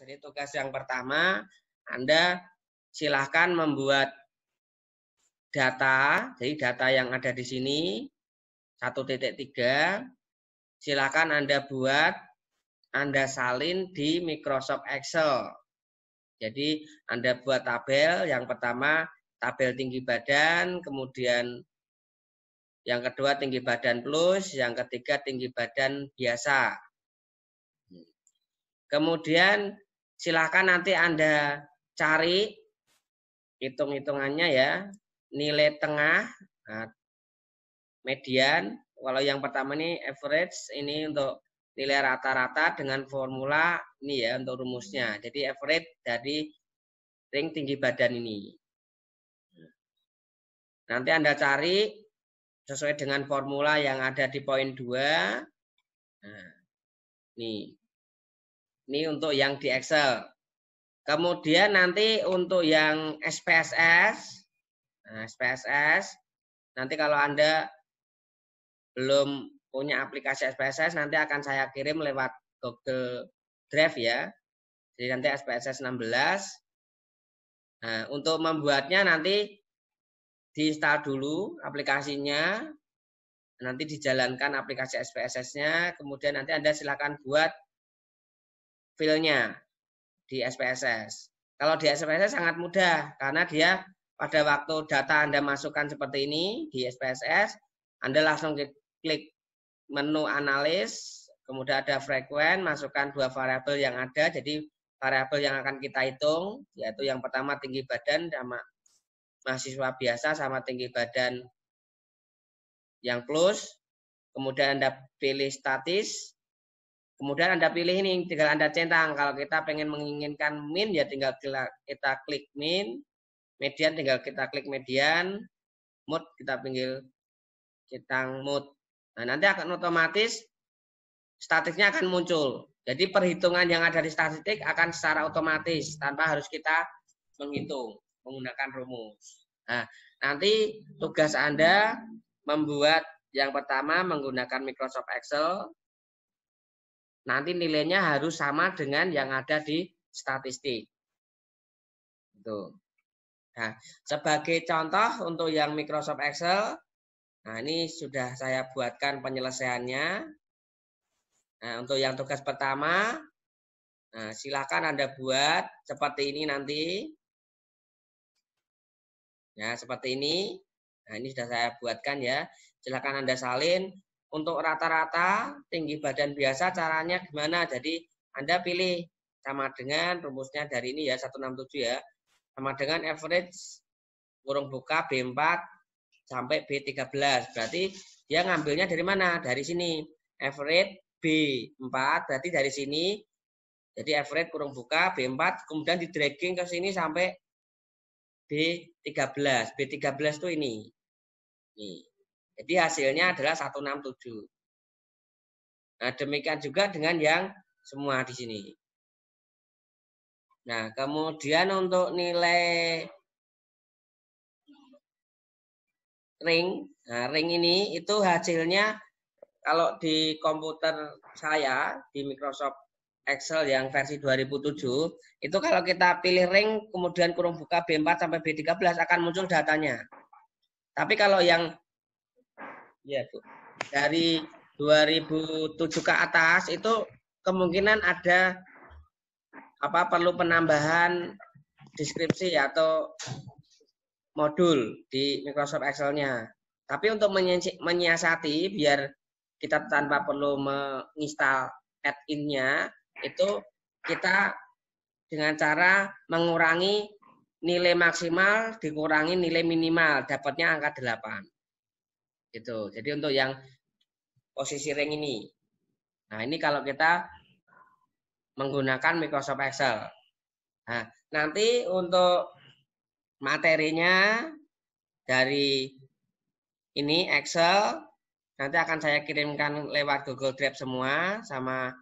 Jadi tugas yang pertama, Anda silahkan membuat data. Jadi data yang ada di sini 1.3 silahkan Anda buat, Anda salin di Microsoft Excel. Jadi Anda buat tabel, yang pertama tabel tinggi badan, kemudian yang kedua tinggi badan plus, yang ketiga tinggi badan biasa. Kemudian silakan nanti Anda cari hitung-hitungannya ya, nilai tengah, median. Kalau yang pertama ini average, ini untuk nilai rata-rata dengan formula ini ya untuk rumusnya. Jadi average dari ring tinggi badan ini. Nanti Anda cari sesuai dengan formula yang ada di poin 2. Nah, ini untuk yang di Excel. Kemudian nanti untuk yang SPSS, nah, SPSS, nanti kalau Anda belum punya aplikasi SPSS, nanti akan saya kirim lewat Google Drive ya. Jadi nanti SPSS 16. Nah, untuk membuatnya nanti diinstal dulu aplikasinya, nanti dijalankan aplikasi SPSS-nya, kemudian nanti Anda silakan buat filenya di SPSS. Kalau di SPSS sangat mudah, karena dia pada waktu data Anda masukkan seperti ini di SPSS, Anda langsung klik menu analis, kemudian ada frekuen, masukkan 2 variabel yang ada, jadi variabel yang akan kita hitung, yaitu yang pertama tinggi badan sama mahasiswa biasa sama tinggi badan yang plus, kemudian Anda pilih statis, kemudian Anda pilih ini, tinggal Anda centang. Kalau kita pengen menginginkan min, ya tinggal kita klik min, median tinggal kita klik median, mood kita pinggir centang mood. Nah, nanti akan otomatis statistiknya akan muncul. Jadi perhitungan yang ada di statistik akan secara otomatis tanpa harus kita menghitung menggunakan rumus. Nah, nanti tugas Anda membuat yang pertama menggunakan Microsoft Excel. Nanti nilainya harus sama dengan yang ada di statistik. Itu. Nah, sebagai contoh untuk yang Microsoft Excel, nah ini sudah saya buatkan penyelesaiannya. Nah, untuk yang tugas pertama, nah, silakan Anda buat seperti ini nanti. Ya, seperti ini. Nah, ini sudah saya buatkan ya. Silakan Anda salin. Untuk rata-rata tinggi badan biasa caranya gimana? Jadi Anda pilih sama dengan rumusnya dari ini ya, 167 ya. Sama dengan average kurung buka B4 sampai B13. Berarti dia ngambilnya dari mana? Dari sini. Average B4 berarti dari sini. Jadi average kurung buka B4 kemudian di dragging ke sini sampai B13. B13 itu ini. Nih. Jadi hasilnya adalah 167. Nah, demikian juga dengan yang semua di sini. Nah, kemudian untuk nilai ring, nah ring ini itu hasilnya kalau di komputer saya di Microsoft Excel yang versi 2007, itu kalau kita pilih ring kemudian kurung buka B4 sampai B13 akan muncul datanya. Tapi kalau yang ya Bu, dari 2007 ke atas itu kemungkinan ada perlu penambahan deskripsi atau modul di Microsoft Excel-nya. Tapi untuk menyiasati biar kita tanpa perlu menginstal add-in-nya, itu kita dengan cara mengurangi nilai maksimal dikurangi nilai minimal, dapatnya angka 8. Gitu. Jadi untuk yang posisi ring ini. Nah, ini kalau kita menggunakan Microsoft Excel. Nah, nanti untuk materinya dari ini Excel, nanti akan saya kirimkan lewat Google Drive semua sama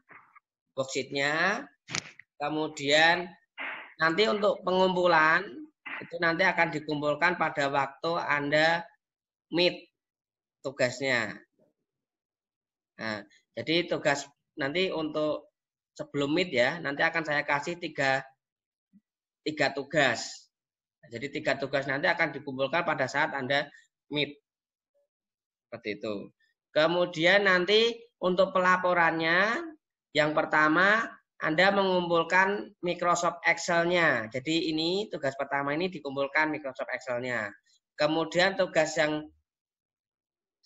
worksheet-nya. Kemudian nanti untuk pengumpulan itu nanti akan dikumpulkan pada waktu Anda meet tugasnya. Nah, jadi tugas nanti untuk sebelum meet ya, nanti akan saya kasih tiga tugas. Jadi 3 tugas nanti akan dikumpulkan pada saat Anda meet. Seperti itu. Kemudian nanti untuk pelaporannya, yang pertama Anda mengumpulkan Microsoft Excel-nya. Jadi ini tugas pertama ini dikumpulkan Microsoft Excel-nya. Kemudian tugas yang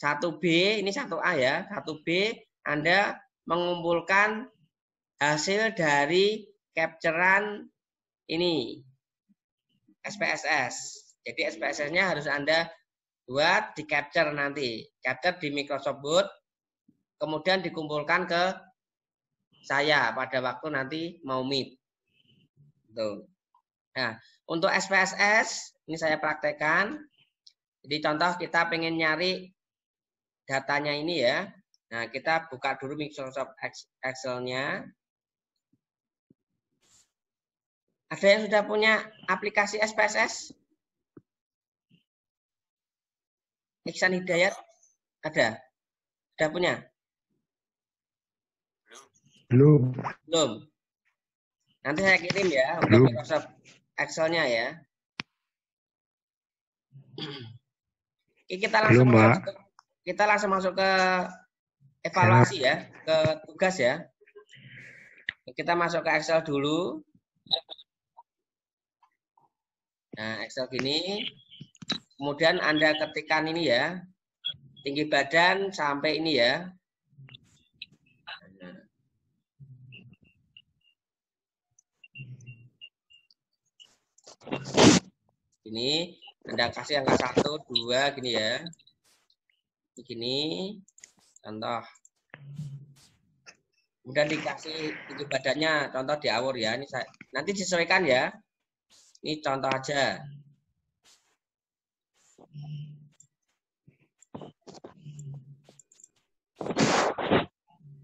1B, ini 1A ya, 1B Anda mengumpulkan hasil dari capture-an ini SPSS. Jadi SPSS-nya harus Anda buat di capture nanti. Capture di Microsoft Word, kemudian dikumpulkan ke saya pada waktu nanti mau meet. Tuh. Nah, untuk SPSS, ini saya praktekkan. Jadi contoh kita pengen nyari datanya ini ya. Nah, kita buka dulu Microsoft Excel-nya. Ada yang sudah punya aplikasi SPSS? Iksan Hidayat? Ada? Sudah punya? Belum. Belum. Nanti saya kirim ya untuk Microsoft Excel-nya ya. Kita langsung masuk ke evaluasi ya, ke tugas ya. Kita masuk ke Excel dulu. Nah, Excel gini. Kemudian Anda ketikkan ini ya. Tinggi badan sampai ini ya. Ini Anda kasih angka 1, 2 gini ya. Begini. Contoh. Kemudian dikasih tinggi badannya, contoh di hour ya. Ini saya, nanti disesuaikan ya. Ini contoh aja.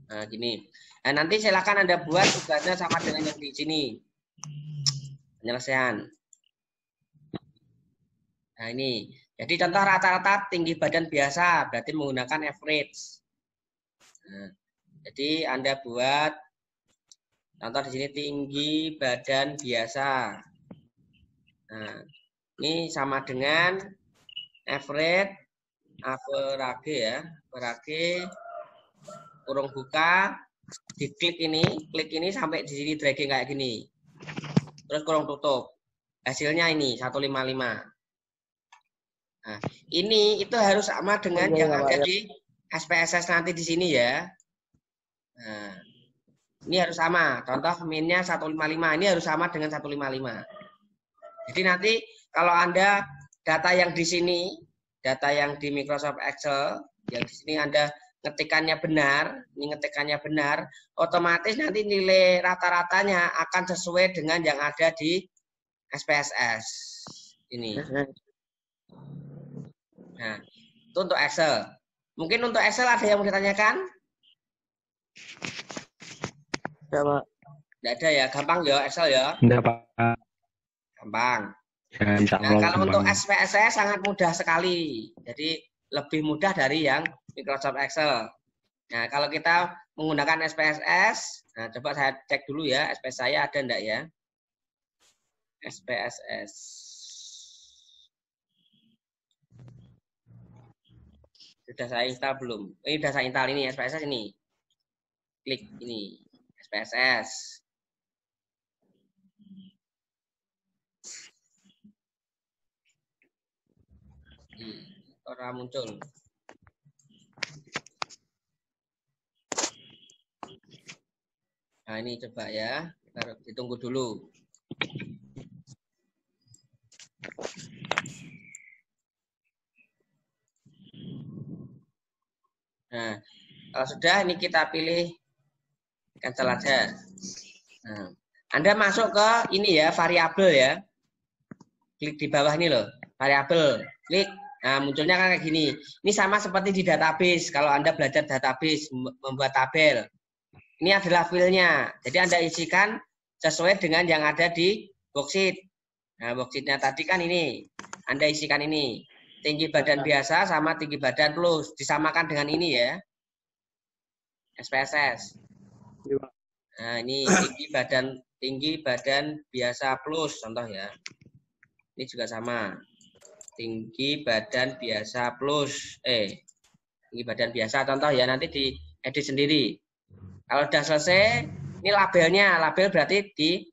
Nah, gini. Nah, nanti silakan Anda buat tugasnya sama dengan yang di sini. Penyelesaian. Nah, ini. Jadi contoh rata-rata tinggi badan biasa, berarti menggunakan average. Nah, jadi Anda buat contoh di sini tinggi badan biasa. Nah, ini sama dengan average ya, average kurung buka, diklik ini sampai di sini dragging kayak gini. Terus kurung tutup. Hasilnya ini 155. Nah, ini itu harus sama dengan yang ada di SPSS nanti di sini ya. Nah, ini harus sama. Contoh min-nya 155, ini harus sama dengan 155. Jadi nanti kalau Anda data yang di sini, data yang di Microsoft Excel, yang di sini Anda ngetikannya benar, ini ngetikannya benar, otomatis nanti nilai rata-ratanya akan sesuai dengan yang ada di SPSS. Ini. Nah, itu untuk Excel. Mungkin untuk Excel ada yang mau ditanyakan? Tidak, Pak. Tidak ada ya, gampang ya Excel ya? Tidak, Pak. Gampang. Ya, Nah, kalau untuk SPSS sangat mudah sekali. Jadi lebih mudah dari yang Microsoft Excel. Nah, kalau kita menggunakan SPSS, nah coba saya cek dulu ya, SPSS saya ada enggak ya? SPSS. Sudah saya install belum? Ini sudah saya install ini SPSS ini. Klik ini, SPSS. Orang muncul. Nah, ini coba ya. Kita ditunggu dulu. Nah, kalau sudah ini kita pilih cancel aja. Nah, Anda masuk ke ini ya, variabel ya. Klik di bawah ini loh, variabel. Klik. Nah, munculnya kan kayak gini. Ini sama seperti di database. Kalau Anda belajar database, membuat tabel. Ini adalah filenya. Jadi Anda isikan sesuai dengan yang ada di worksheet. Nah, worksheetnya tadi kan ini. Anda isikan ini. Tinggi badan biasa sama tinggi badan plus. Disamakan dengan ini ya. SPSS. Nah, ini tinggi badan biasa plus contoh ya. Ini juga sama. Tinggi badan biasa plus tinggi badan biasa contoh ya, nanti diedit sendiri. Kalau sudah selesai, ini labelnya. Label berarti di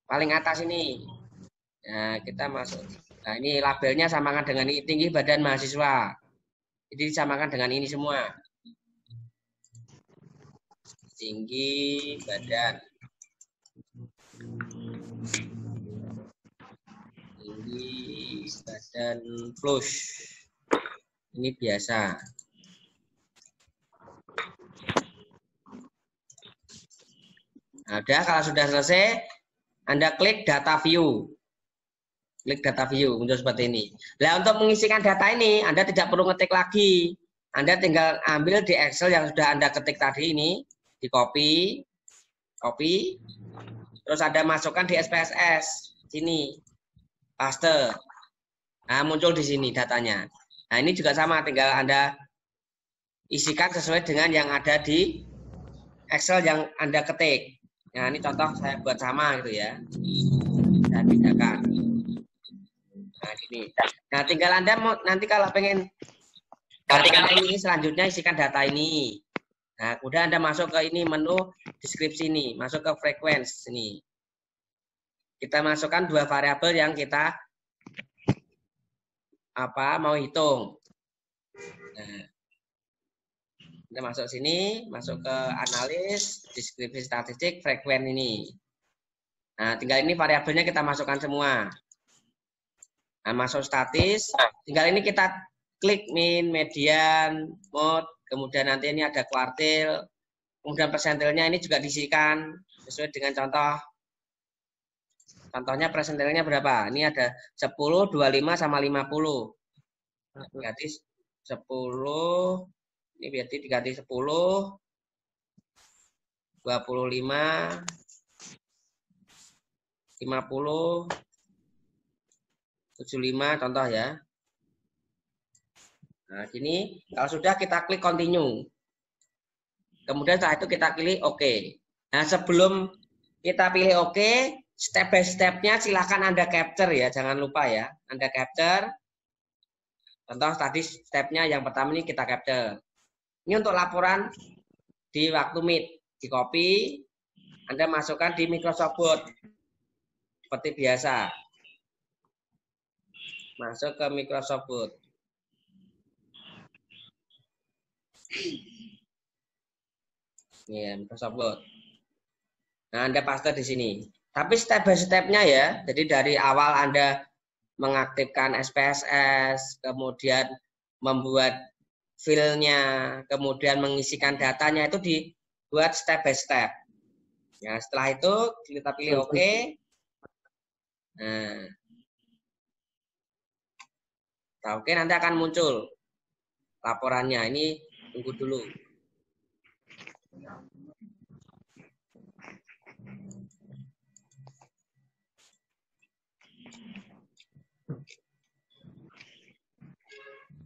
paling atas ini. Nah, kita masuk. Nah, ini labelnya samakan dengan ini, tinggi badan mahasiswa. Jadi disamakan dengan ini semua. Tinggi badan. Tinggi badan plus. Ini biasa. Nah, udah, kalau sudah selesai, Anda klik data view. Klik data view, muncul seperti ini. Nah, untuk mengisikan data ini, Anda tidak perlu ngetik lagi. Anda tinggal ambil di Excel yang sudah Anda ketik tadi ini, di copy, terus Anda masukkan di SPSS, sini, paste. Nah, muncul di sini datanya. Nah, ini juga sama, tinggal Anda isikan sesuai dengan yang ada di Excel yang Anda ketik. Nah, ini contoh saya buat sama gitu ya. Saya bedakan. Nah, gini. Nah, tinggal Anda nanti kalau pengen ini selanjutnya isikan data ini. Nah, kemudian Anda masuk ke ini menu deskripsi ini, masuk ke frequency ini. Kita masukkan dua variabel yang kita mau hitung. Nah, Anda masuk sini, masuk ke analis, deskripsi statistik, frekuensi ini. Nah, tinggal ini variabelnya kita masukkan semua. Nah, masuk statis, tinggal ini kita klik min, median, mode, kemudian nanti ini ada kuartil, kemudian persentilnya ini juga diisikan sesuai dengan contoh. Contohnya persentilnya berapa? Ini ada 10, 25, sama 50. Berarti 10, ini berarti diganti 10, 25, 50, 75 contoh ya. Nah, sini kalau sudah kita klik continue. Kemudian setelah itu kita pilih OK. Nah, sebelum kita pilih OK, step by step-nya silakan Anda capture ya, jangan lupa ya. Anda capture. Contoh tadi step-nya yang pertama ini kita capture. Ini untuk laporan di waktu Meet, di copy, Anda masukkan di Microsoft Word. Seperti biasa. Masuk ke Microsoft Word. Ya, Microsoft Word. Nah, Anda paste di sini. Tapi step by step-nya ya. Jadi dari awal Anda mengaktifkan SPSS, kemudian membuat file-nya, kemudian mengisikan datanya itu dibuat step by step. Ya, setelah itu kita pilih OK. Nah, oke, nanti akan muncul laporannya. Ini tunggu dulu.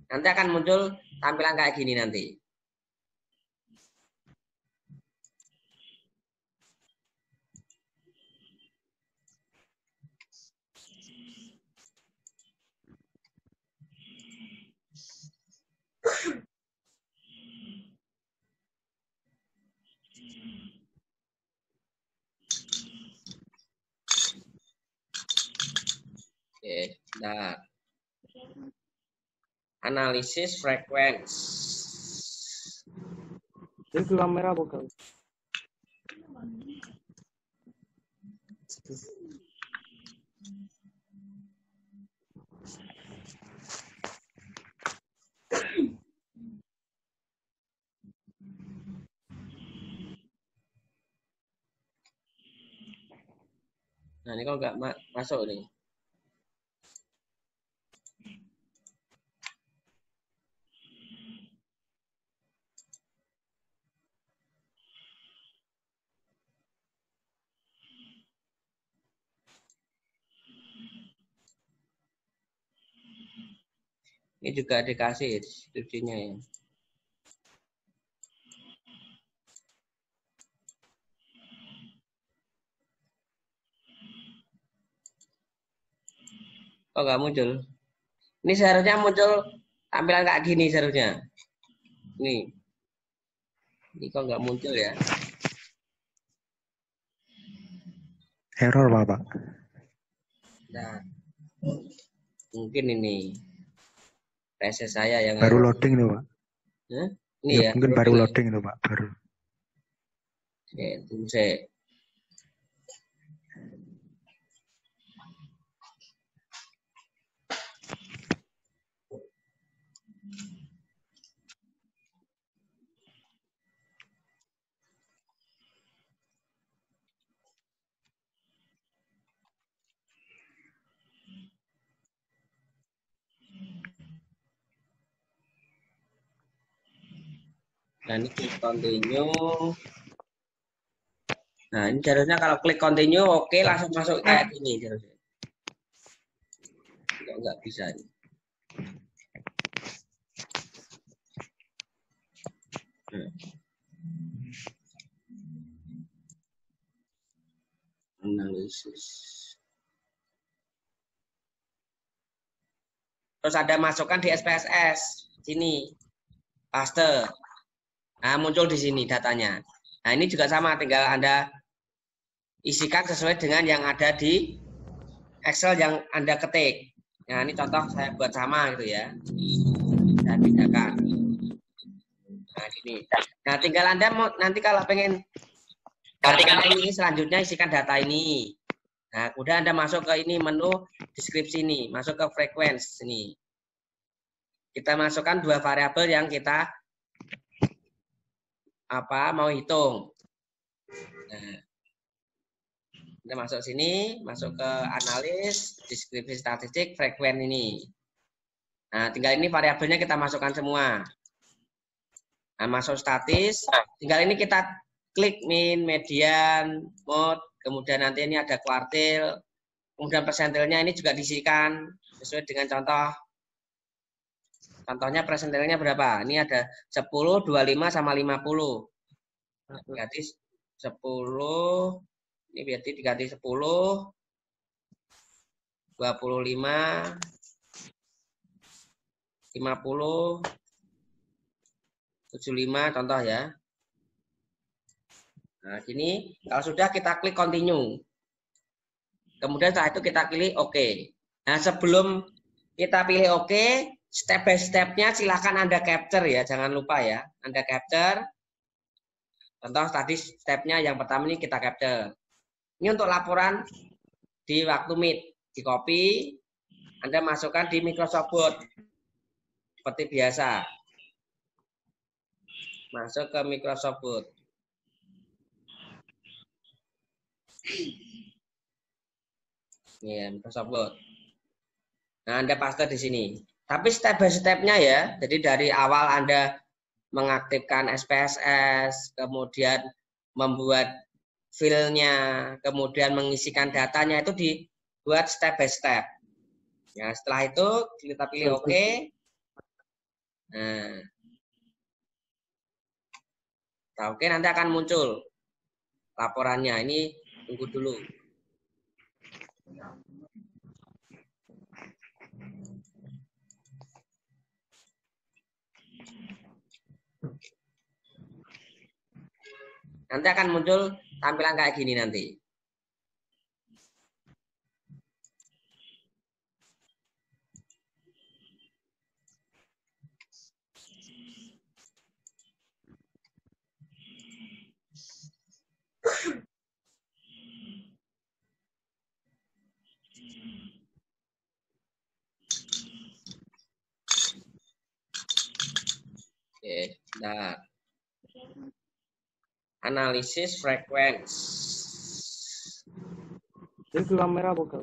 Nanti akan muncul tampilan kayak gini nanti. Oke, nah. Analisis frekuensi. Itu kamera bukan? Nah, ini kok nggak masuk nih. Ini juga dikasih deskripsinya ya. Kok nggak muncul? Ini seharusnya muncul tampilan kayak gini seharusnya. Nih. Ini kok nggak muncul ya? Error Pak. Nah, mungkin ini PC saya yang Baru error. loading tuh Pak. Hah? Ini Ya ya, mungkin baru loading tuh Pak, baru. Tunggu saya. Nah, ini klik continue. Nah, ini seharusnya kalau klik continue, oke, langsung masuk kayak gini seharusnya. Nggak bisa. Nah. Analisis. Terus ada masukan di SPSS. Sini. Paste. Nah, muncul di sini datanya. Nah, ini juga sama, tinggal Anda isikan sesuai dengan yang ada di Excel yang Anda ketik. Nah, ini contoh saya buat sama gitu ya. Saya bedakan. Nah, gini. Nah, tinggal Anda mau nanti kalau pengen data ini selanjutnya isikan data ini. Nah, kemudian Anda masuk ke ini menu deskripsi ini, masuk ke frequency ini. Kita masukkan dua variabel yang kita mau hitung. Nah, Anda masuk sini, masuk ke analis, deskripsi statistik, frekuen ini. Nah, tinggal ini variabelnya kita masukkan semua. Nah, masuk statis, tinggal ini kita klik min, median, mode, kemudian nanti ini ada kuartil, kemudian persentilnya ini juga diisikan sesuai dengan contoh. Contohnya persentilnya berapa? Ini ada 10, 25, sama 50. Berarti 10, ini berarti diganti 10, 25, 50, 75 contoh ya. Nah, sini kalau sudah kita klik continue. Kemudian setelah itu kita pilih OK. Nah, sebelum kita pilih OK, step by step-nya silakan Anda capture ya, jangan lupa ya. Anda capture. Contoh tadi step-nya yang pertama ini kita capture. Ini untuk laporan di waktu Meet. Di copy, Anda masukkan di Microsoft Word. Seperti biasa. Masuk ke Microsoft Word. Ya, Microsoft Word. Nah, Anda paste di sini. Tapi step by step-nya ya. Jadi dari awal Anda mengaktifkan SPSS, kemudian membuat file-nya, kemudian mengisikan datanya itu dibuat step by step. Ya, setelah itu kita pilih OK. Nah, oke, nanti akan muncul laporannya. Ini tunggu dulu. Nanti akan muncul tampilan kayak gini nanti. Oke, nah. Analisis frekuensi. Itu kamera bukan?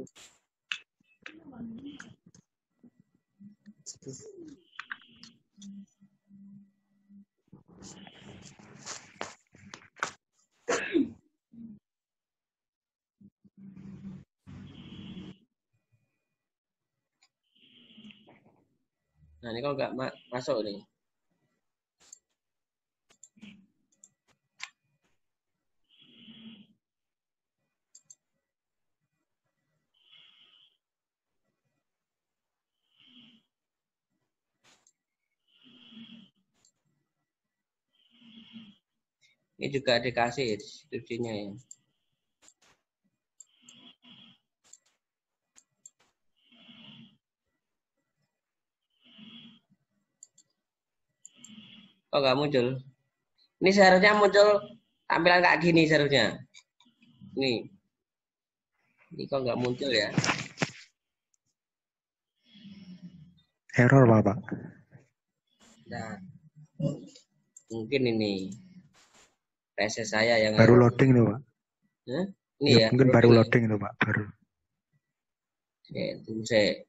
Nah, ini kok nggak masuk nih. Ini juga dikasih deskripsinya ya. Oh, nggak muncul. Ini seharusnya muncul tampilan kayak gini seharusnya. Nih. Ini kok nggak muncul ya? Error Pak. Nah, mungkin ini PC saya yang Baru error. loading tuh Pak. Hah? Ini Ya, ya, mungkin baru loading tuh Pak, baru. Tunggu saya.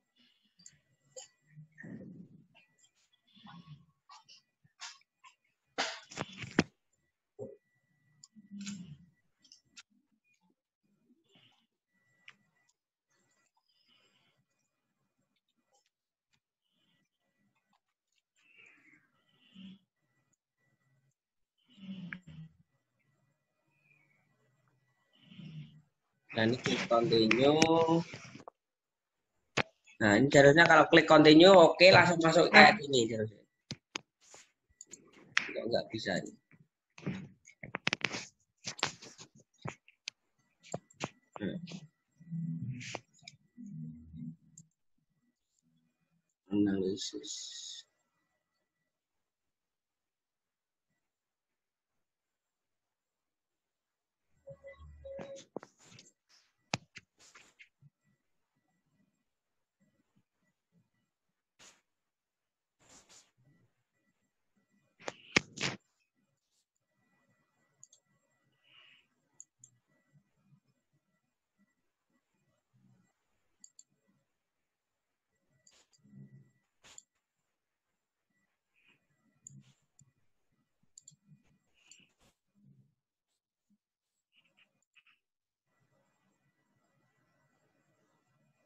Nah, ini klik continue. Nah, ini seharusnya kalau klik continue, oke, langsung masuk kayak gini seharusnya. Nggak bisa. Analisis.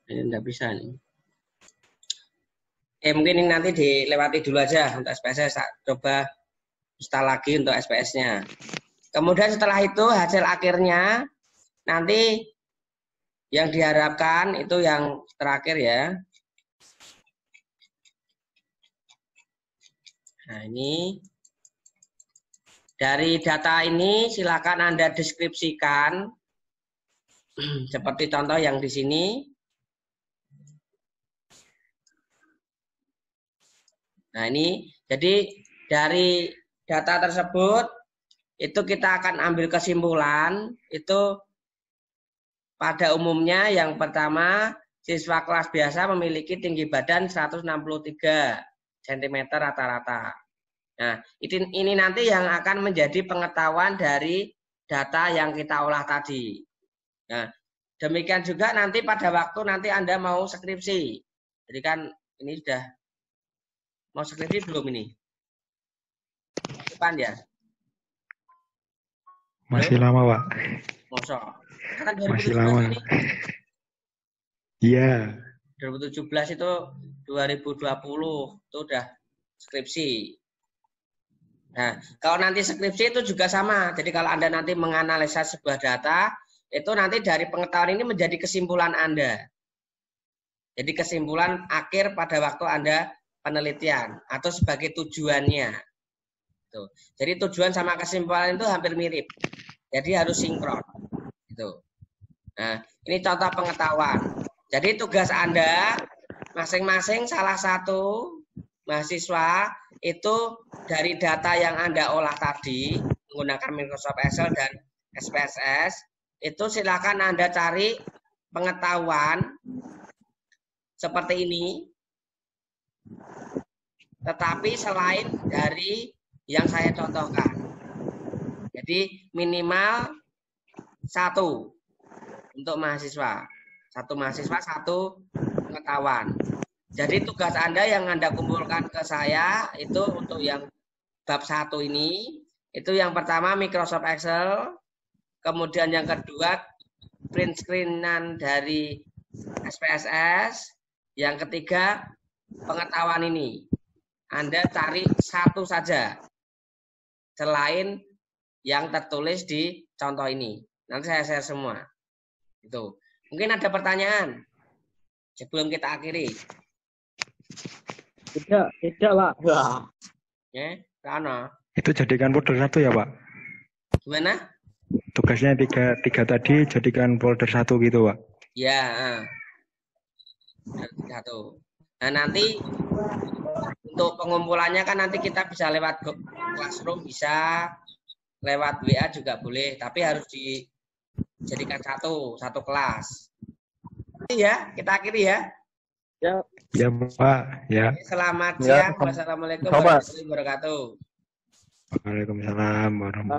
Ini nggak bisa nih. Mungkin ini nanti dilewati dulu aja untuk SPS. Coba install lagi untuk SPS-nya. Kemudian setelah itu hasil akhirnya nanti yang diharapkan itu yang terakhir ya. Nah, ini dari data ini silakan Anda deskripsikan seperti contoh yang di sini. Nah, ini jadi dari data tersebut itu kita akan ambil kesimpulan itu pada umumnya yang pertama siswa kelas biasa memiliki tinggi badan 163 cm rata-rata. Nah, ini nanti yang akan menjadi pengetahuan dari data yang kita olah tadi. Nah, demikian juga nanti pada waktu nanti Anda mau skripsi. Jadi kan ini sudah mau skripsi belum ini? Depan ya? Masih lama Pak. Mosok. Kan Masih 2017 lama. ini. Iya. 2017 itu 2020 itu udah skripsi. Nah, kalau nanti skripsi itu juga sama. Jadi kalau Anda nanti menganalisa sebuah data, itu nanti dari pengetahuan ini menjadi kesimpulan Anda. Jadi kesimpulan akhir pada waktu Anda penelitian atau sebagai tujuannya. Tuh. Jadi tujuan sama kesimpulan itu hampir mirip. Jadi harus sinkron. Gitu. Nah, ini contoh pengetahuan. Jadi tugas Anda masing-masing salah satu mahasiswa itu dari data yang Anda olah tadi menggunakan Microsoft Excel dan SPSS itu silakan Anda cari pengetahuan seperti ini. Tetapi selain dari yang saya contohkan. Jadi minimal 1 untuk mahasiswa. 1 mahasiswa, 1 pengetahuan. Jadi tugas Anda yang Anda kumpulkan ke saya itu untuk yang bab 1 ini, itu yang pertama Microsoft Excel, kemudian yang kedua print screen-an dari SPSS, yang ketiga pengetahuan ini. Anda cari 1 saja selain yang tertulis di contoh ini. Nanti saya share semua. Itu. Mungkin ada pertanyaan sebelum kita akhiri. Tidak Pak. Ya, karena Itu jadikan folder 1 ya Pak? Gimana? Tugasnya tiga tadi jadikan folder 1 gitu, Pak. Ya, satu. Nah, nanti untuk pengumpulannya kan nanti kita bisa lewat Classroom, bisa lewat WA juga boleh, tapi harus dijadikan satu kelas. Ya, kita akhiri ya. Ya. Ya, Pak. Ya. Selamat Ya. siang. Wassalamualaikum Sama. warahmatullahi wabarakatuh. Waalaikumsalam warahmatullahi